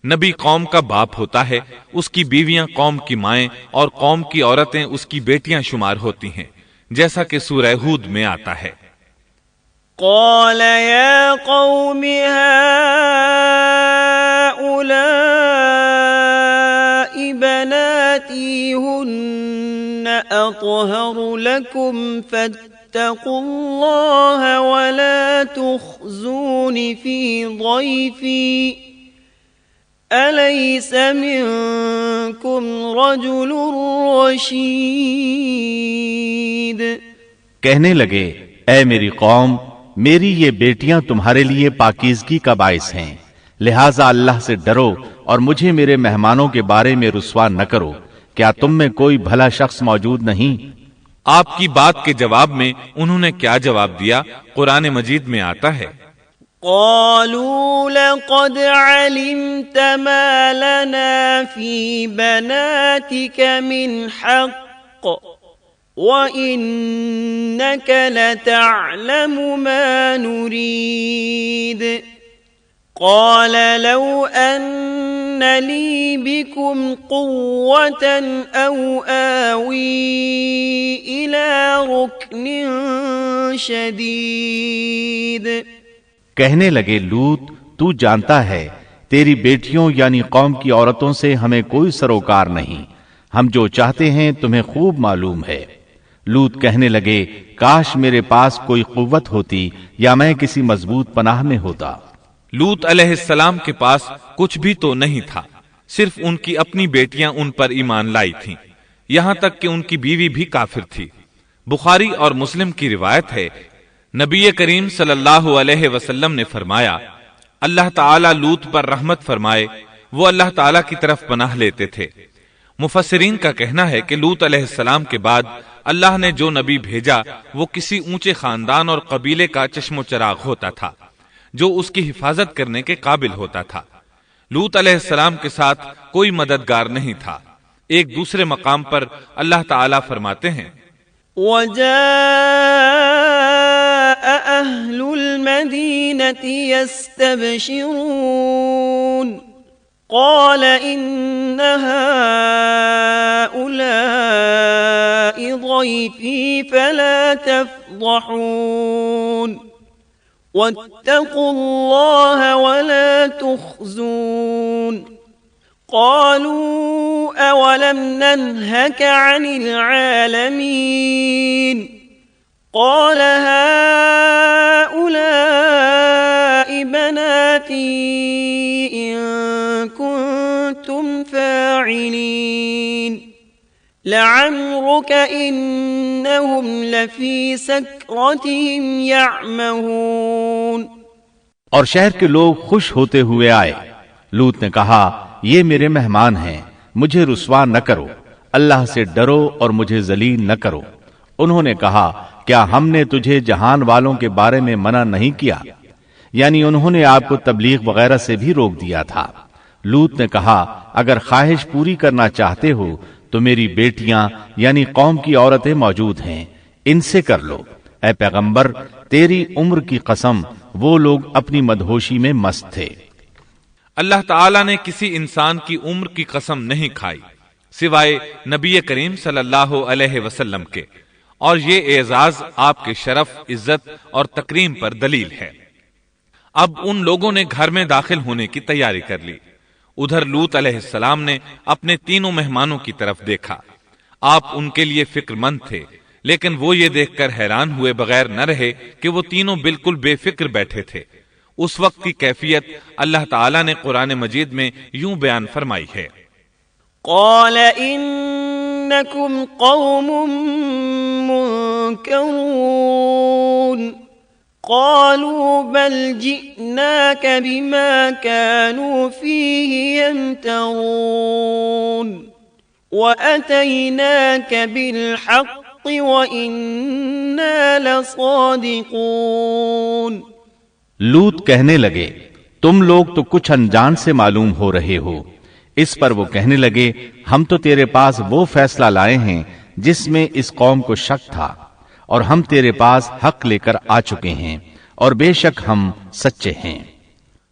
نبی قوم کا باپ ہوتا ہے، اس کی بیویاں قوم کی مائیں اور قوم کی عورتیں اس کی بیٹیاں شمار ہوتی ہیں، جیسا کہ سورہ ہود میں آتا ہے۔ قال يا قوم هؤلاء بناتي هن أطهر لكم فاتقوا الله ولا تخزون في ضيفي أليس منكم رجل رشيد۔ کہنے لگے اے میری قوم، میری یہ بیٹیاں تمہارے لیے پاکیزگی کا باعث ہیں، لہٰذا اللہ سے ڈرو اور مجھے میرے مہمانوں کے بارے میں رسوا نہ کرو۔ کیا تم میں کوئی بھلا شخص موجود نہیں؟ آپ کی بات کے جواب میں انہوں نے کیا جواب دیا؟ قرآن مجید میں آتا ہے، قالوا لقد علمت ما لنا في بناتك من حق وإنك لتعلم ما نريد قال لو أن لي بكم قوة أو آوي إلى ركن شديد۔ کہنے لگے لوط، تو جانتا ہے تیری بیٹیوں یعنی قوم کی عورتوں سے ہمیں کوئی سروکار نہیں، ہم جو چاہتے ہیں تمہیں خوب معلوم ہے۔ لوط کہنے لگے کاش میرے پاس کوئی قوت ہوتی یا میں کسی مضبوط پناہ میں ہوتا۔ لوط علیہ السلام کے پاس کچھ بھی تو نہیں تھا، صرف ان کی اپنی بیٹیاں ان پر ایمان لائی تھیں، یہاں تک کہ ان کی بیوی بھی کافر تھی۔ بخاری اور مسلم کی روایت ہے، نبی کریم صلی اللہ علیہ وسلم نے فرمایا، اللہ تعالیٰ لوط پر رحمت فرمائے، وہ اللہ تعالیٰ کی طرف پناہ لیتے تھے۔ مفسرین کا کہنا ہے کہ لوط علیہ السلام کے بعد اللہ نے جو نبی بھیجا وہ کسی اونچے خاندان اور قبیلے کا چشم و چراغ ہوتا تھا، جو اس کی حفاظت کرنے کے قابل ہوتا تھا۔ لوط علیہ السلام کے ساتھ کوئی مددگار نہیں تھا۔ ایک دوسرے مقام پر اللہ تعالیٰ فرماتے ہیں، وَجَاءَ أَهْلُ الْمَدِينَةِ يَسْتَبْشِرُونَ قَالَ إِنَّ هَؤُلَاءِ ضَيْفِي فَلَا تَفْضَحُونَ وَاتَّقُوا اللَّهَ وَلَا تُخْزُونَ قالوا أولم ننهك عن العالمين قال هؤلاء بناتي إن كنتم فاعلين لعمرك إنهم لفي سكرتهم يعمهون۔ اور شہر کے لوگ خوش ہوتے ہوئے آئے۔ لوط نے کہا یہ میرے مہمان ہیں، مجھے رسوا نہ کرو، اللہ سے ڈرو اور مجھے ذلیل نہ کرو۔ انہوں نے کہا کیا ہم نے تجھے جہان والوں کے بارے میں منع نہیں کیا؟ یعنی انہوں نے آپ کو تبلیغ وغیرہ سے بھی روک دیا تھا۔ لوط نے کہا اگر خواہش پوری کرنا چاہتے ہو تو میری بیٹیاں یعنی قوم کی عورتیں موجود ہیں، ان سے کر لو۔ اے پیغمبر تیری عمر کی قسم وہ لوگ اپنی مدہوشی میں مست تھے۔ اللہ تعالیٰ نے کسی انسان کی عمر کی قسم نہیں کھائی سوائے نبی کریم صلی اللہ علیہ وسلم کے، اور یہ اعزاز آپ کے شرف، عزت اور تکریم پر دلیل ہے۔ اب ان لوگوں نے گھر میں داخل ہونے کی تیاری کر لی۔ ادھر لوط علیہ السلام نے اپنے تینوں مہمانوں کی طرف دیکھا۔ آپ ان کے لیے فکر مند تھے، لیکن وہ یہ دیکھ کر حیران ہوئے بغیر نہ رہے کہ وہ تینوں بالکل بے فکر بیٹھے تھے۔ اس وقت کی کیفیت اللہ تعالیٰ نے قرآن مجید میں یوں بیان فرمائی ہے، قال انکم قوم منکرون قالوا بل جئناک بما كانوا فيه يمترون وأتيناك بالحق وإنا لصادقون۔ لوط کہنے لگے تم لوگ تو کچھ انجان سے معلوم ہو رہے ہو۔ اس پر وہ کہنے لگے ہم تو تیرے پاس وہ فیصلہ لائے ہیں جس میں اس قوم کو شک تھا، اور ہم تیرے پاس حق لے کر آ چکے ہیں، اور بے شک ہم سچے ہیں۔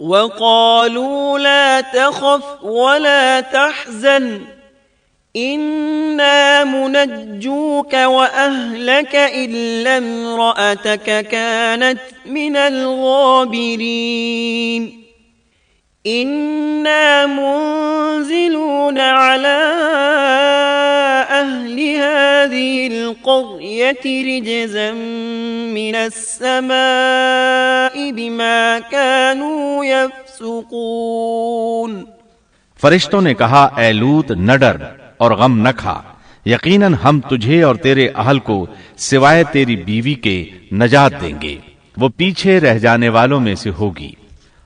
وقالوا لا تخف ولا تحزن إنا منجوك وأهلك إلا امرأتك كانت من الغابرين إنا منزلون على أهل هذه القرية رجزا من السماء بما كانوا يفسقون۔ فرشتوں نے کہا اے لوط نہ ڈر اور غم نہ کھا، یقیناً ہم تجھے اور تیرے اہل کو سوائے تیری بیوی کے نجات دیں گے، وہ پیچھے رہ جانے والوں میں سے ہوگی۔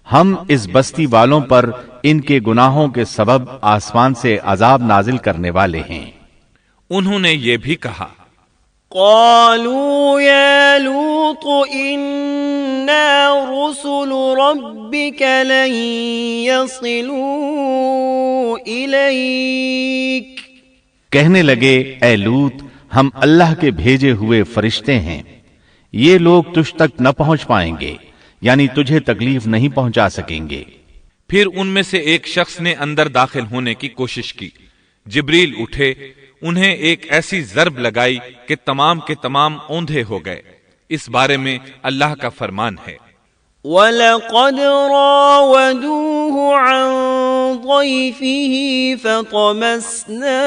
ہم اس بستی والوں پر ان کے گناہوں کے سبب آسمان سے عذاب نازل کرنے والے ہیں۔ انہوں نے یہ بھی کہا، قالوا يا لوط إنا رسل ربك لن يصلوا إليك، کہنے لگے اے لوط ہم اللہ کے بھیجے ہوئے فرشتے ہیں، یہ لوگ تجھ تک نہ پہنچ پائیں گے، یعنی تجھے تکلیف نہیں پہنچا سکیں گے۔ پھر ان میں سے ایک شخص نے اندر داخل ہونے کی کوشش کی، جبریل اٹھے، انہیں ایک ایسی ضرب لگائی کہ تمام کے تمام اوندھے ہو گئے۔ اس بارے میں اللہ کا فرمان ہے، وَلَقَدْ رَاوَدُوهُ عَنْ ضَيْفِهِ فَطَمَسْنَا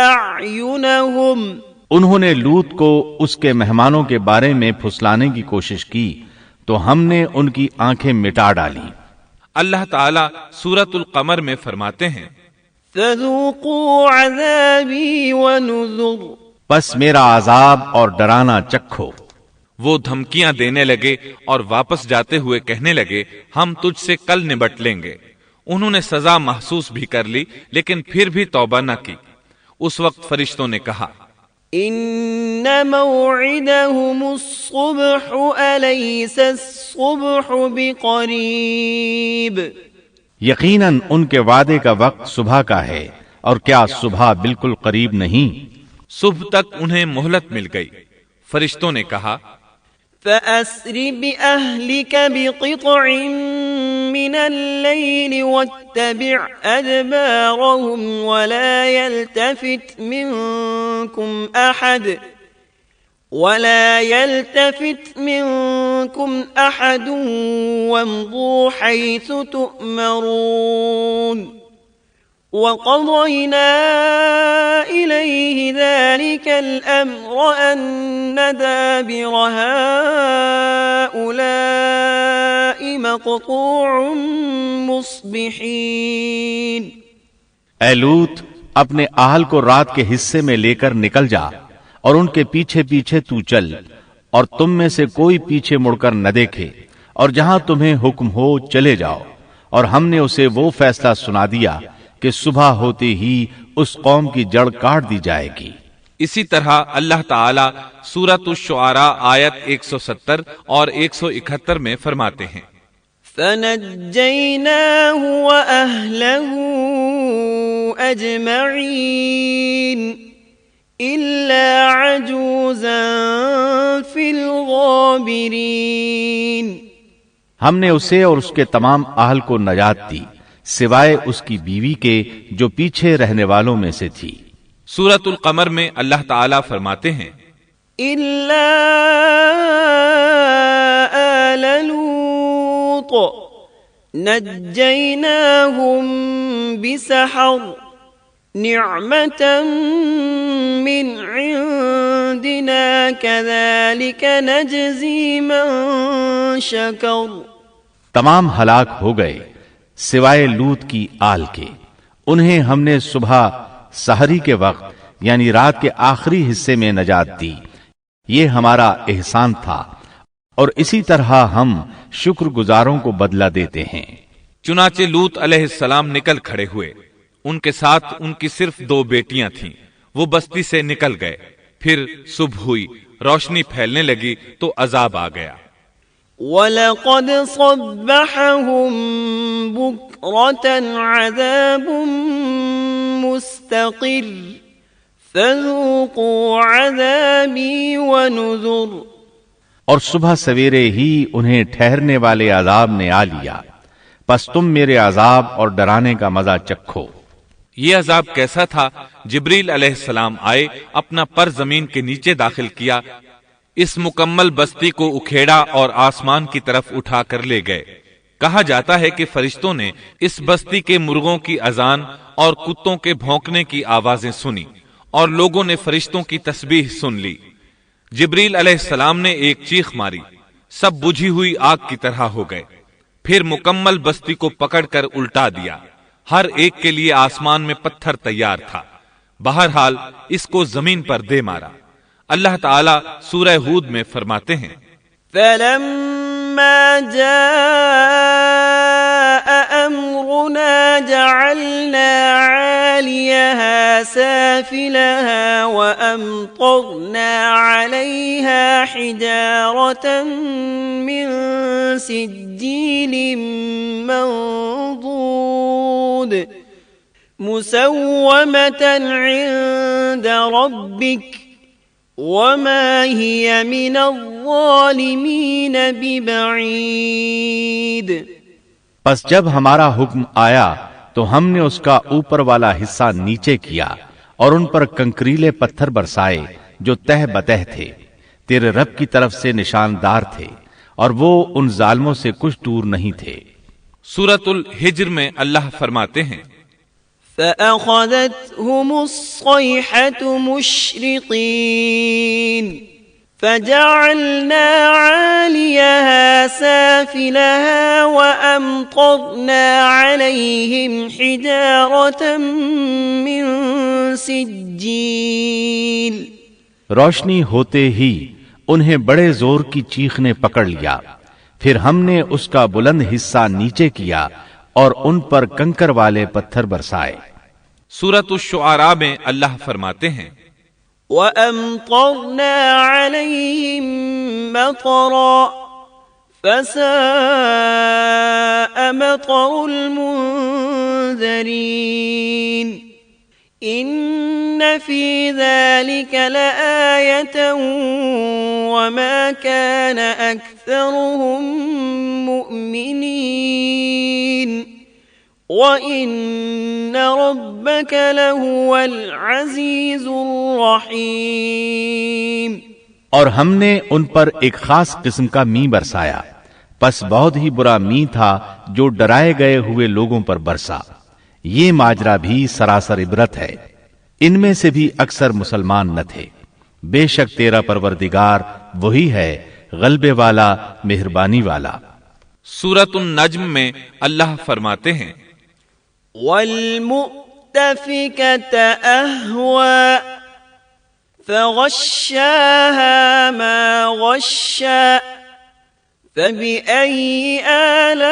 أَعْيُنَهُمْ، انہوں نے لوط کو اس کے مہمانوں کے بارے میں پھسلانے کی کوشش کی تو ہم نے ان کی آنکھیں مٹا ڈالی۔ اللہ تعالیٰ سورۃ القمر میں فرماتے ہیں، فَذُوقُوا عَذَابِي وَنُذُرْ، پس میرا عذاب اور ڈرانا چکھو۔ وہ دھمکیاں دینے لگے اور واپس جاتے ہوئے کہنے لگے، ہم تجھ سے کل نبٹ لیں گے۔ انہوں نے سزا محسوس بھی کر لی لیکن پھر بھی توبہ نہ کی۔ اس وقت فرشتوں نے کہا، إِنَّ مَوْعِدَهُمُ الصُّبْحُ أَلَيْسَ الصُّبْحُ بِقَرِيبٍ، یقیناً ان کے وعدے کا وقت صبح کا ہے، اور کیا صبح بالکل قریب نہیں؟ صبح تک انہیں مہلت مل گئی۔ فرشتوں نے کہا، فَأَسْرِ بِأَهْلِكَ بِقِطْعٍ مِّنَ اللَّيْلِ وَاتَّبِعْ أَدْبَارَهُمْ وَلَا يَلْتَفِتْ مِنكُمْ أَحَدٌ وَامْضُوا حَيْثُ تُؤْمَرُونَ وَقَضَيْنَا إِلَيْهِ ذَلِكَ الْأَمْرَ أَنَّ دَابِرَ هَؤُلَاءِ مَقْطُوعٌ مُصْبِحِينَ۔ اے لوط اپنے اہل کو رات کے حصے میں لے کر نکل جا اور ان کے پیچھے پیچھے تو چل، اور تم میں سے کوئی پیچھے مڑ کر نہ دیکھے، اور جہاں تمہیں حکم ہو چلے جاؤ۔ اور ہم نے اسے وہ فیصلہ سنا دیا کہ صبح ہوتے ہی اس قوم کی جڑ کاٹ دی جائے گی۔ اسی طرح اللہ تعالی سورۃ الشعراء آیت 170 اور 171 میں فرماتے ہیں، فَنَجَّيْنَاهُ وَأَهْلَهُ أَجْمَعِينَ إِلَّا عَجُوزًا فِي الْغَابِرِينَ، ہم نے اسے اور اس کے تمام اہل کو نجات دی سوائے اس کی بیوی کے جو پیچھے رہنے والوں میں سے تھی۔ سورۃ القمر میں اللہ تعالیٰ فرماتے ہیں، إِلَّا آلَ لُوطٍ نَجَّيْنَاهُمْ بِسَحَرٍ نِعْمَةً مِّنْ عِنْدِنَا كَذَلِكَ نَجْزِي مَنْ شَكَرَ، تمام ہلاک ہو گئے سوائے لوط کی آل کے، انہیں ہم نے صبح سحری کے وقت یعنی رات کے آخری حصے میں نجات دی، یہ ہمارا احسان تھا، اور اسی طرح ہم شکر گزاروں کو بدلہ دیتے ہیں۔ چنانچہ لوط علیہ السلام نکل کھڑے ہوئے، ان کے ساتھ ان کی صرف 2 بیٹیاں تھیں، وہ بستی سے نکل گئے۔ پھر صبح ہوئی، روشنی پھیلنے لگی تو عذاب آ گیا۔ وَلَقَدْ صَبَّحَهُم بُكْرَةً عَذَابٌ مُسْتَقِرٌّ فَذُوقُوا عَذَابِي وَنُذُرِ، اور صبح سویرے ہی انہیں ٹھہرنے والے عذاب نے آ لیا، پس تم میرے عذاب اور ڈرانے کا مزہ چکھو۔ یہ عذاب کیسا تھا؟ جبریل علیہ السلام آئے، اپنا پر زمین کے نیچے داخل کیا، اس مکمل بستی کو اکھیڑا اور آسمان کی طرف اٹھا کر لے گئے۔ کہا جاتا ہے کہ فرشتوں نے اس بستی کے مرغوں کی اذان اور کتوں کے بھونکنے کی آوازیں سنی، اور لوگوں نے فرشتوں کی تسبیح سن لی۔ جبریل علیہ السلام نے ایک چیخ ماری، سب بجھی ہوئی آگ کی طرح ہو گئے، پھر مکمل بستی کو پکڑ کر الٹا دیا، ہر ایک کے لیے آسمان میں پتھر تیار تھا، بہرحال اس کو زمین پر دے مارا۔ اللہ تعالی سورہ ہود میں فرماتے ہیں، فلما جاء أمرنا جعلنا عاليها سافلها وأمطرنا عليها حجارة من سجيل منضود مسومة عند ربك وما هي من الظالمين ببعيد۔ پس جب ہمارا حکم آیا تو ہم نے اس کا اوپر والا حصہ نیچے کیا اور ان پر کنکریلے پتھر برسائے جو تہ بتہ تھے، تیرے رب کی طرف سے نشاندار تھے، اور وہ ان ظالموں سے کچھ دور نہیں تھے۔ سورۃ الحجر میں اللہ فرماتے ہیں، فأخذتهم الصيحة مشرقين فجعلنا عاليها سافلها وأمطرنا عليهم حجارة من سجيل۔ روشنی ہوتے ہی انہیں بڑے زور کی چیخ نے پکڑ لیا، پھر ہم نے اس کا بلند حصہ نیچے کیا اور ان پر کنکر والے پتھر برسائے۔ سورۃ الشعراء میں اللہ فرماتے ہیں، وَأَمْطَرْنَا عَلَيْهِمْ مَطَرًا فَسَاءَ مَطَرُ الْمُنذَرِينَ إِنَّ فِي ذَلِكَ لَآيَةً وَمَا كَانَ أَكْثَرُهُم مُؤْمِنِينَ وَإِنَّ رَبَّكَ لَهُوَ الْعَزِيزُ الرَّحِيمُ۔ اور ہم نے ان پر ایک خاص قسم کا می برسایا، پس بہت ہی برا می تھا جو ڈرائے گئے ہوئے لوگوں پر برسا۔ یہ ماجرا بھی سراسر عبرت ہے، ان میں سے بھی اکثر مسلمان نہ تھے۔ بے شک تیرا پروردگار وہی ہے، غلبے والا، مہربانی والا۔ سورۃ النجم میں اللہ فرماتے ہیں، وَالْمُؤْتَفِكَةَ أَهْوَىٰ فَغَشَّاهَا مَا غَشَّىٰ فَبِأَيِّ آلَاءِ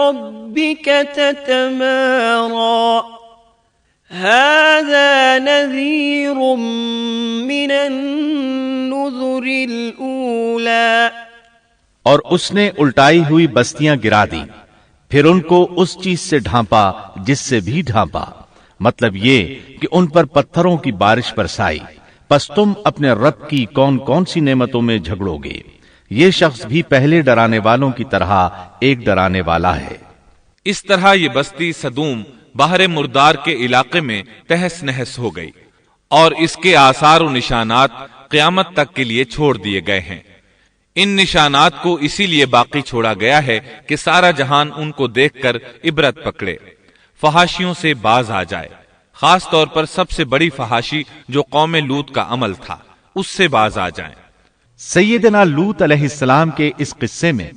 رَبِّكَ تَتَمَارَىٰ هَٰذَا نَذِيرٌ مِّنَ النُّذُرِ الْأُولَىٰ۔ اور اس نے الٹائی ہوئی بستیاں گرا دی، پھر ان کو اس چیز سے ڈھانپا جس سے بھی ڈھانپا، مطلب یہ کہ ان پر پتھروں کی بارش برسائی۔ پس تم اپنے رب کی کون کون سی نعمتوں میں جھگڑو گے؟ یہ شخص بھی پہلے ڈرانے والوں کی طرح ایک ڈرانے والا ہے۔ اس طرح یہ بستی سدوم بحر مردار کے علاقے میں تہس نہس ہو گئی، اور اس کے آثار و نشانات قیامت تک کے لیے چھوڑ دیے گئے ہیں۔ ان نشانات کو اسی لیے باقی چھوڑا گیا ہے کہ سارا جہان ان کو دیکھ کر عبرت پکڑے، فحاشیوں سے باز آ جائے، خاص طور پر سب سے بڑی فحاشی جو قوم لوط کا عمل تھا اس سے باز آ جائیں۔ سیدنا لوط علیہ السلام کے اس قصے میں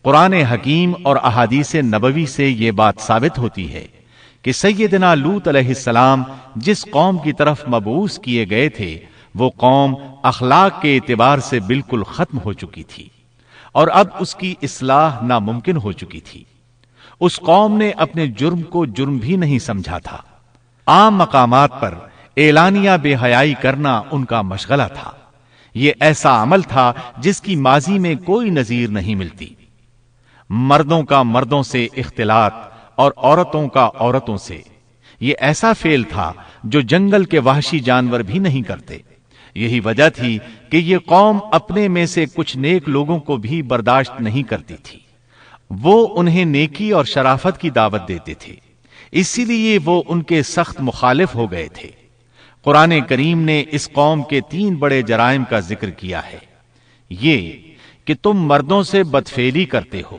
قرآن حکیم اور احادیث نبوی سے یہ بات ثابت ہوتی ہے کہ سیدنا لوط علیہ السلام جس قوم کی طرف مبعوث کیے گئے تھے وہ قوم اخلاق کے اعتبار سے بالکل ختم ہو چکی تھی، اور اب اس کی اصلاح ناممکن ہو چکی تھی۔ اس قوم نے اپنے جرم کو جرم بھی نہیں سمجھا تھا، عام مقامات پر اعلانیہ بے حیائی کرنا ان کا مشغلہ تھا۔ یہ ایسا عمل تھا جس کی ماضی میں کوئی نظیر نہیں ملتی۔ مردوں کا مردوں سے اختلاط اور عورتوں کا عورتوں سے، یہ ایسا فعل تھا جو جنگل کے وحشی جانور بھی نہیں کرتے۔ یہی وجہ تھی کہ یہ قوم اپنے میں سے کچھ نیک لوگوں کو بھی برداشت نہیں کرتی تھی. وہ انہیں نیکی اور شرافت کی دعوت دیتے تھے، اسی لیے وہ ان کے سخت مخالف ہو گئے تھے. قرآن کریم نے اس قوم کے 3 بڑے جرائم کا ذکر کیا ہے. یہ کہ تم مردوں سے بدفعلی کرتے ہو،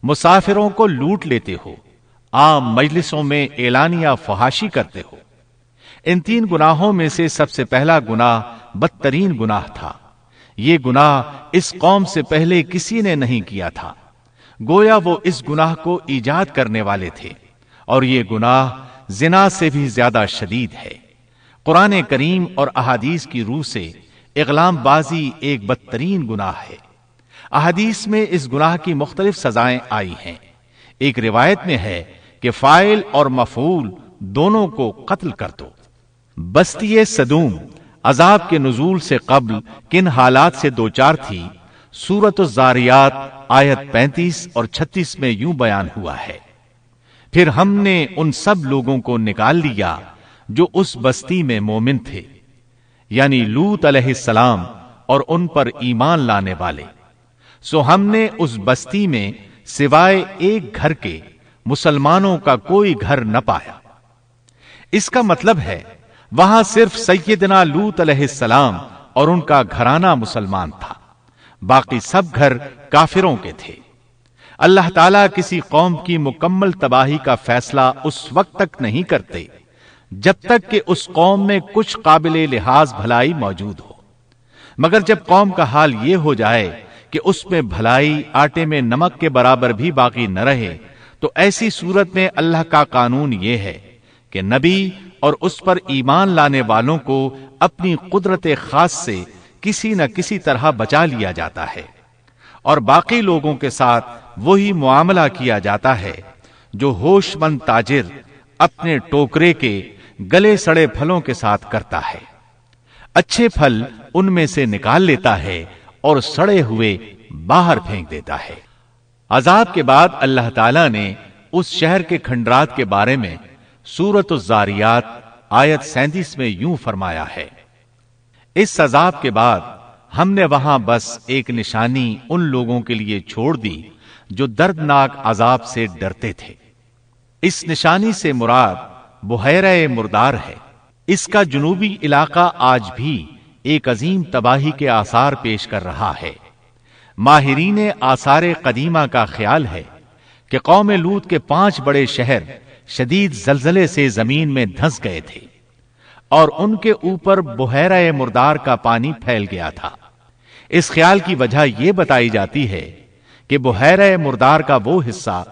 مسافروں کو لوٹ لیتے ہو، عام مجلسوں میں اعلانیہ فحاشی کرتے ہو. ان 3 گناہوں میں سے سب سے پہلا گناہ بدترین گناہ تھا. یہ گناہ اس قوم سے پہلے کسی نے نہیں کیا تھا. گویا وہ اس گناہ کو ایجاد کرنے والے تھے، اور یہ گناہ زنا سے بھی زیادہ شدید ہے. قرآن کریم اور احادیث کی روح سے اغلام بازی ایک بدترین گناہ ہے. احادیث میں اس گناہ کی مختلف سزائیں آئی ہیں. ایک روایت میں ہے کہ فاعل اور مفعول دونوں کو قتل کر دو. بستی صدوم عذاب کے نزول سے قبل کن حالات سے دوچار تھی، سورۃ الزاریات آیت 35 اور 36 میں یوں بیان ہوا ہے: پھر ہم نے ان سب لوگوں کو نکال لیا جو اس بستی میں مومن تھے، یعنی لوط علیہ السلام اور ان پر ایمان لانے والے. سو ہم نے اس بستی میں سوائے ایک گھر کے مسلمانوں کا کوئی گھر نہ پایا. اس کا مطلب ہے وہاں صرف سیدنا لوط علیہ السلام اور ان کا گھرانہ مسلمان تھا، باقی سب گھر کافروں کے تھے. اللہ تعالیٰ کسی قوم کی مکمل تباہی کا فیصلہ اس وقت تک نہیں کرتے جب تک کہ اس قوم میں کچھ قابل لحاظ بھلائی موجود ہو، مگر جب قوم کا حال یہ ہو جائے کہ اس میں بھلائی آٹے میں نمک کے برابر بھی باقی نہ رہے، تو ایسی صورت میں اللہ کا قانون یہ ہے کہ نبی اور اس پر ایمان لانے والوں کو اپنی قدرت خاص سے کسی نہ کسی طرح بچا لیا جاتا ہے، اور باقی لوگوں کے ساتھ وہی معاملہ کیا جاتا ہے جو ہوش مند تاجر اپنے ٹوکرے کے گلے سڑے پھلوں کے ساتھ کرتا ہے. اچھے پھل ان میں سے نکال لیتا ہے اور سڑے ہوئے باہر پھینک دیتا ہے. عذاب کے بعد اللہ تعالیٰ نے اس شہر کے کھنڈرات کے بارے میں سورۃ الزاریات آیت 37 میں یوں فرمایا ہے: اس عذاب کے بعد ہم نے وہاں بس ایک نشانی ان لوگوں کے لیے چھوڑ دی جو دردناک عذاب سے ڈرتے تھے. اس نشانی سے مراد بحیرہ مردار ہے. اس کا جنوبی علاقہ آج بھی ایک عظیم تباہی کے آثار پیش کر رہا ہے. ماہرین آثار قدیمہ کا خیال ہے کہ قوم لوط کے 5 بڑے شہر شدید زلزلے سے زمین میں دھنس گئے تھے اور ان کے اوپر بحیرہ مردار کا پانی پھیل گیا تھا. اس خیال کی وجہ یہ بتائی جاتی ہے کہ بحیرہ مردار کا وہ حصہ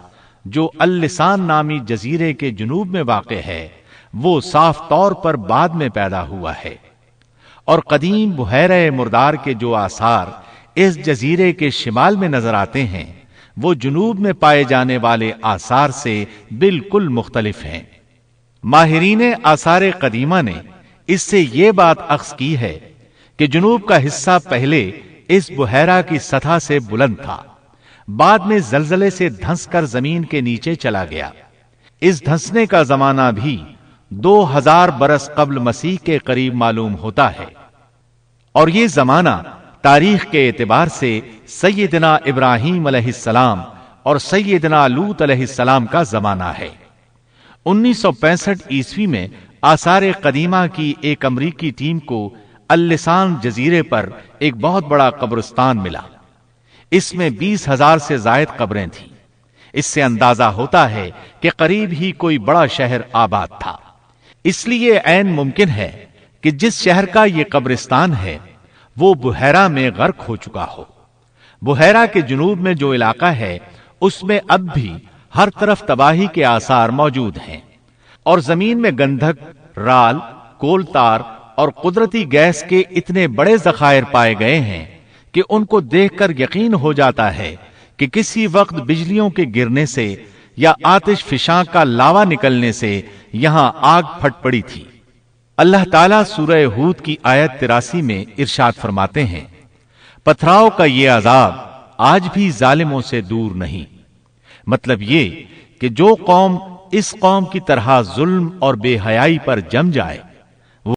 جو اللسان نامی جزیرے کے جنوب میں واقع ہے وہ صاف طور پر بعد میں پیدا ہوا ہے، اور قدیم بحیرہ مردار کے جو آثار اس جزیرے کے شمال میں نظر آتے ہیں وہ جنوب میں پائے جانے والے آثار سے بالکل مختلف ہیں. ماہرین آثار قدیمہ نے اس سے یہ بات اخذ کی ہے کہ جنوب کا حصہ پہلے اس بحیرہ کی سطح سے بلند تھا، بعد میں زلزلے سے دھنس کر زمین کے نیچے چلا گیا. اس دھنسنے کا زمانہ بھی 2000 برس قبل مسیح کے قریب معلوم ہوتا ہے، اور یہ زمانہ تاریخ کے اعتبار سے سیدنا ابراہیم علیہ السلام اور سیدنا لوط علیہ السلام کا زمانہ ہے. 1965 عیسوی میں آثار قدیمہ کی ایک امریکی ٹیم کو اللسان جزیرے پر ایک بہت بڑا قبرستان ملا. اس میں 20,000 سے زائد قبریں تھیں. اس سے اندازہ ہوتا ہے کہ قریب ہی کوئی بڑا شہر آباد تھا. اس لیے عین ممکن ہے کہ جس شہر کا یہ قبرستان ہے وہ بحیرہ میں غرق ہو چکا ہو. بحیرہ کے جنوب میں جو علاقہ ہے اس میں اب بھی ہر طرف تباہی کے آثار موجود ہیں، اور زمین میں گندھک، رال، کول تار اور قدرتی گیس کے اتنے بڑے ذخائر پائے گئے ہیں کہ ان کو دیکھ کر یقین ہو جاتا ہے کہ کسی وقت بجلیوں کے گرنے سے یا آتش فشاں کا لاوا نکلنے سے یہاں آگ پھٹ پڑی تھی. اللہ تعالیٰ سورہ ہود کی آیت 83 میں ارشاد فرماتے ہیں: پتھراؤ کا یہ عذاب آج بھی ظالموں سے دور نہیں. مطلب یہ کہ جو قوم اس قوم کی طرح ظلم اور بے حیائی پر جم جائے